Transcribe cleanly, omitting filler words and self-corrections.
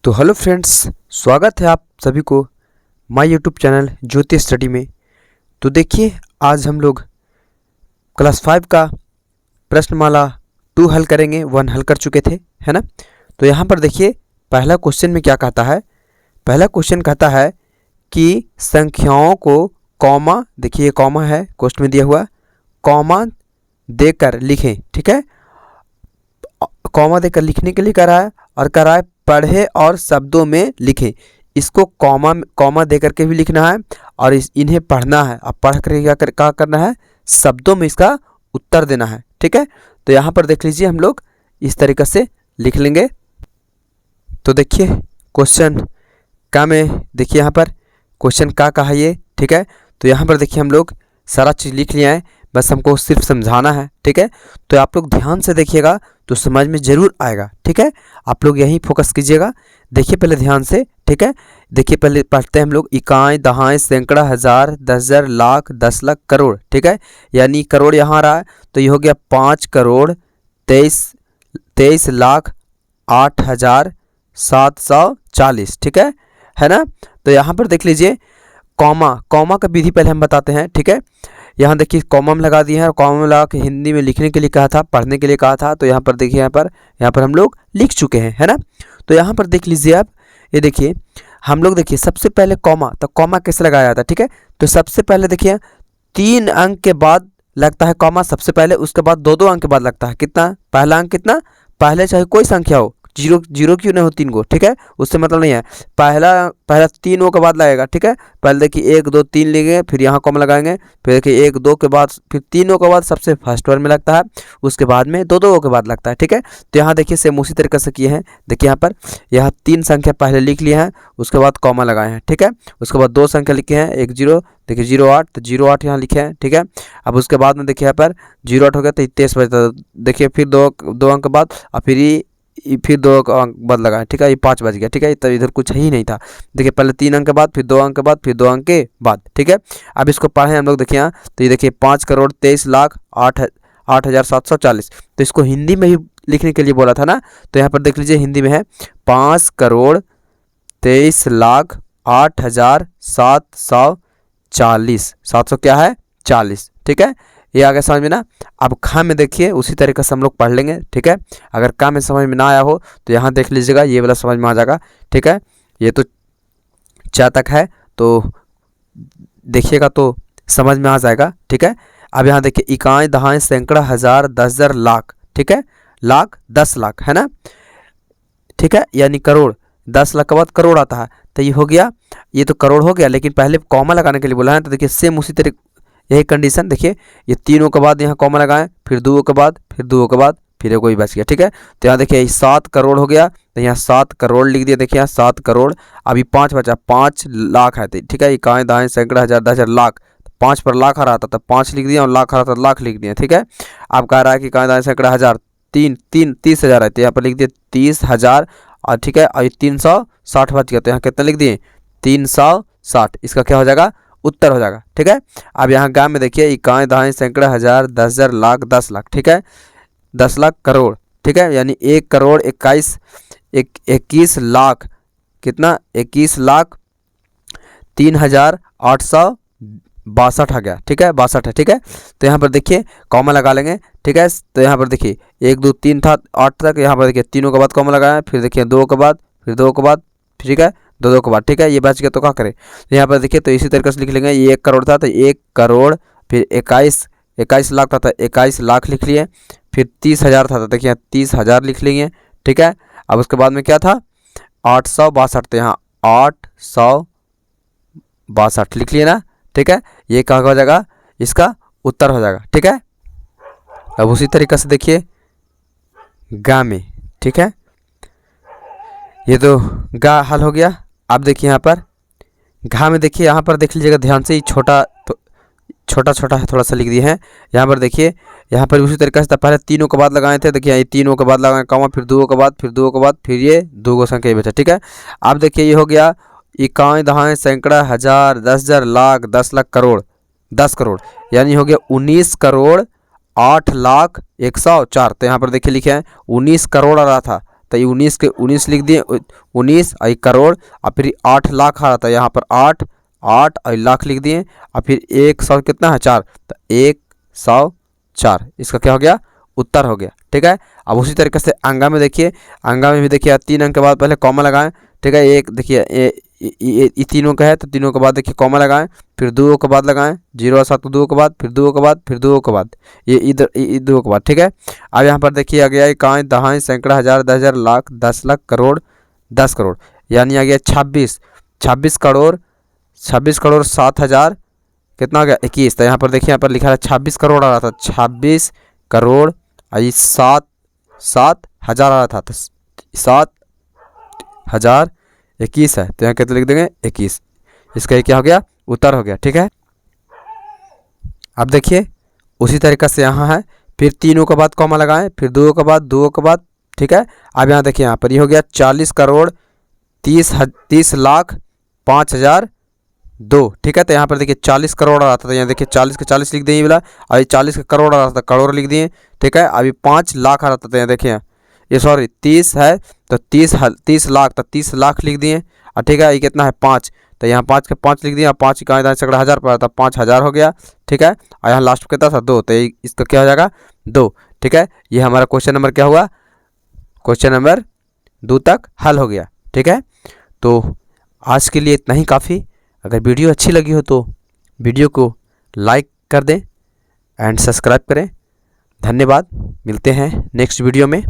तो hello friends, स्वागत है आप सभी को my YouTube channel Jyoti study में। तो देखिए, आज हम लोग क्लास 5 का प्रश्नमाला 2 हल करेंगे। 1 हल कर चुके थे, है ना। तो यहाँ पर देखिए, पहला क्वेश्चन में क्या कहता है। पहला क्वेश्चन कहता है कि संख्याओं को कॉमा, देखिए ये कॉमा है क्वेश्चन में दिया हुआ, कॉमा देकर लिखें। ठीक है, कॉमा देकर लिखने के लिए कह रहा है और कह रहा है पढ़े और शब्दों में लिखें। इसको कॉमा देकर के भी लिखना है और इन्हें पढ़ना है। अब पढ़ कर क्या करना है, शब्दों में इसका उत्तर देना है। ठीक है, तो यहाँ पर देख लीजिए, हम लोग इस तरीके से लिख लेंगे। तो देखिए क्वेश्चन का में देखिए यहाँ पर क्वेश्चन का कहा ये। ठीक है, तो यहाँ पर देखिए हम लोग सारा चीज़ लिख लिया है, बस हमको सिर्फ समझाना है। ठीक है, तो आप लोग ध्यान से देखिएगा तो समझ में ज़रूर आएगा। ठीक है, आप लोग यहीं फोकस कीजिएगा। देखिए पहले ध्यान से। ठीक है, देखिए पहले पढ़ते हैं हम लोग इकाई, दहाई, सैकड़ा, हज़ार, 10,000, लाख, 10 लाख, करोड़। ठीक है, यानी करोड़ यहाँ रहा है तो ये हो गया 5 करोड़ 23 लाख 8,740। ठीक है ना। तो यहाँ पर देख लीजिए कॉमा का विधि पहले हम बताते हैं। ठीक है, यहाँ देखिए कॉमा में लगा दिए हैं और कॉमा में लगा के हिंदी में लिखने के लिए कहा था, पढ़ने के लिए कहा था। तो यहाँ पर देखिए, यहाँ पर हम लोग लिख चुके हैं, है ना। तो यहाँ पर देख लीजिए आप, ये देखिए हम लोग देखिए सबसे पहले कॉमा, तो कॉमा कैसे लगाया जाता है। ठीक है, तो सबसे पहले देखिए 3 अंक के बाद लगता है कॉमा सबसे पहले, उसके बाद 2-2 अंक के बाद लगता है कितना, पहला अंक कितना, पहले चाहे कोई संख्या हो, जीरो क्यों नहीं हो 3 को। ठीक है, उससे मतलब नहीं है, पहला 3 के बाद लगेगा। ठीक है, पहले देखिए 1 2 3 लिखेंगे, फिर यहाँ कॉमा लगाएंगे, फिर देखिए 1 2 के बाद फिर 3 के बाद सबसे फर्स्ट वन में लगता है, उसके बाद में 2 के बाद लगता है। ठीक है, तो यहाँ देखिए सेम उसी तरीके से किए हैं। देखिए यहाँ 3 संख्या पहले लिख लिए हैं, उसके बाद कॉमा लगाए हैं। ठीक है, उसके बाद 2 संख्या लिखे हैं, 1 0, देखिए 08, तो 08 यहाँ लिखे हैं। ठीक है, अब उसके बाद में देखिए यहाँ पर 08 हो गया तो 23 बजता, देखिए फिर 2 अंक के बाद और फिर 2 अंक बाद लगाए। ठीक है, ये 5 बज गया। ठीक है, तब इधर कुछ ही नहीं था। देखिए पहले 3 अंक के बाद, फिर 2 अंक के बाद, फिर 2 अंक के बाद। ठीक है, अब इसको पढ़ें हम लोग। देखिए यहाँ तो ये देखिए 5 करोड़ 23 लाख 8,740। तो इसको हिंदी में ही लिखने के लिए बोला था ना, तो यहाँ पर देख लीजिए हिंदी में है 5 करोड़ 23 लाख 8,740। 700 क्या है, 40। ठीक है, ये आ गया समझ में ना। अब खा में देखिए उसी तरीके से हम लोग पढ़ लेंगे। ठीक है, अगर का में समझ में ना आया हो तो यहाँ देख लीजिएगा, ये वाला समझ में आ जाएगा। ठीक है, ये तो 4 तक है तो देखिएगा तो समझ में आ जाएगा। ठीक है, अब यहाँ देखिए इकाई, दहाई, सैकड़ा, हज़ार, 10,000, लाख। ठीक है, लाख 10 लाख है ना। ठीक है, यानी करोड़, 10 लाख के बाद करोड़ आता है, तो ये हो गया, ये तो करोड़ हो गया। लेकिन पहले कॉमा लगाने के लिए बोला है, तो देखिए सेम उसी तरीके यही कंडीशन। देखिए ये 3 के बाद यहाँ कॉमा लगाएं, फिर 2 के बाद, फिर 2 के बाद, फिर कोई बच गया। ठीक है, तो यहाँ देखिए 7 करोड़ हो गया, तो यहाँ 7 करोड़ लिख दिया। देखिए यहाँ 7 करोड़, अभी 5 बचा, 5 लाख है। ठीक है, इकाई, दहाई, सैकड़ा, हज़ार, 10,000, लाख, 5 पर लाख आ रहा था तो 5 लिख दिया और लाख आ रहा था लाख लिख दिया। ठीक है, अब कह रहा है कि इकाई, दहाई, सैकड़ा, हज़ार, 30,000 है, तो यहाँ पर लिख दिया 30,000। और ठीक है, और 360 बच गया, तो यहाँ कितना लिख दिए 360। इसका क्या हो जाएगा, उत्तर हो जाएगा। ठीक है, अब यहाँ गाँव में देखिए इकाई, दहाई, सैकड़ा, हज़ार, 10,000, लाख, 10 लाख। ठीक है, 10 लाख करोड़। ठीक है, यानी 1 करोड़ 21 लाख कितना, 21 लाख 3,862 आ गया। ठीक है, 62 है। ठीक है, तो यहाँ पर देखिए कॉमा लगा लेंगे। ठीक है, तो यहाँ पर देखिए 1 2 3 था 8 तक, यहाँ पर देखिए 3 के बाद कॉमा लगाया, फिर देखिए 2 के बाद, फिर 2 के बाद। ठीक है, 2 के बाद। ठीक है, ये बच गया तो क्या करें, तो यहाँ पर देखिए तो इसी तरीके से लिख लेंगे। ये 1 करोड़ था तो 1 करोड़, फिर 21 लाख था तो 21 लाख लिख लिए, फिर 30,000 था तो देखिए 30,000 लिख लेंगे। ठीक है, अब उसके बाद में क्या था 862, तो यहाँ 862 लिख लिए ना। ठीक है, ये क्या हो जाएगा, इसका उत्तर हो जाएगा। ठीक है, अब उसी तरीके से देखिए गा में। ठीक है, ये तो गा हल हो गया। अब देखिए यहाँ पर घा में देखिए, यहाँ पर देख लीजिएगा ध्यान से, छोटा है, थोड़ा सा लिख दिए हैं। यहाँ पर देखिए, यहाँ पर उसी तरीके से पहले 3 के बाद लगाए थे, देखिए ये 3 के बाद लगाए कॉमा, फिर 2 के बाद, फिर 2 के बाद, फिर ये 2 संख्या बचा। ठीक है, अब देखिए ये हो गया इकाई, दहाई, सैकड़ा, हज़ार, 10,000, लाख, 10 लाख, करोड़, 10 करोड़, यानी हो गया 19 करोड़ 8 लाख 104। तो यहाँ पर देखिए लिखे हैं 19 करोड़ आ रहा था, तो ये 19 के 19 लिख दिए, 19 और करोड़, और फिर 8 लाख आ रहा था, यहाँ पर 8 8 और लाख लिख दिए, और फिर 100 कितना है 4, तो 104 इसका क्या हो गया, उत्तर हो गया। ठीक है, अब उसी तरीके से अंगा में देखिए, अंगा में भी देखिए 3 अंक के बाद पहले कॉमा लगाएं। ठीक है, एक देखिए ये तीनों का है तो तीनों के बाद देखिए कॉमा लगाएं, फिर 2 के बाद लगाएं, 0 और 7 को 2 के बाद, फिर 2 के बाद, फिर 2 के बाद, ये इधर 2 के बाद। ठीक है, अब यहाँ पर देखिए आ गया इकाई, दहाई, सैकड़ा, हज़ार, 10,000, लाख, 10 लाख, करोड़, 10 करोड़, यानी आ गया 26 करोड़, 26 करोड़ 7,000 कितना आ गया 21। तो यहाँ पर देखिए, यहाँ पर लिखा है 26 करोड़ आ रहा था, 26 करोड़ और ये 7,000 आ रहा था, तो 7,021 है, तो यहाँ कितने लिख देंगे 21, इसका ये क्या हो गया, उत्तर हो गया। ठीक है, अब देखिए उसी तरीक़े से यहाँ है, फिर तीनों के बाद कॉमा लगाएं, फिर 2 के बाद, 2 के बाद। ठीक है, अब यहाँ देखिए यहाँ पर ये हो गया 40 करोड़ 30 लाख 5,002। ठीक है, तो यहाँ पर देखिए 40 करोड़ आ रहा था, तो यहाँ देखिए 40 के 40 लिख दिए वाला, अभी 40 के करोड़ आ रहा था, करोड़ लिख दिए। ठीक है, अभी 5 लाख आ रहा था, तो यहाँ देखिए ये सॉरी 30 है तो 30 लाख, तो 30 लाख लिख दिए। और ठीक है, ये कितना है 5, तो यहाँ 5 के 5 लिख दिया, 5 का इधर सैकड़ा हज़ार पर था, 5,000 हो गया। ठीक है, और यहाँ लास्ट में कितना था 2, तो इसका क्या हो जाएगा 2। ठीक है, ये हमारा क्वेश्चन नंबर क्या हुआ, क्वेश्चन नंबर 2 तक हल हो गया। ठीक है, तो आज के लिए इतना ही काफ़ी। अगर वीडियो अच्छी लगी हो तो वीडियो को लाइक कर दें एंड सब्सक्राइब करें। धन्यवाद, मिलते हैं नेक्स्ट वीडियो में।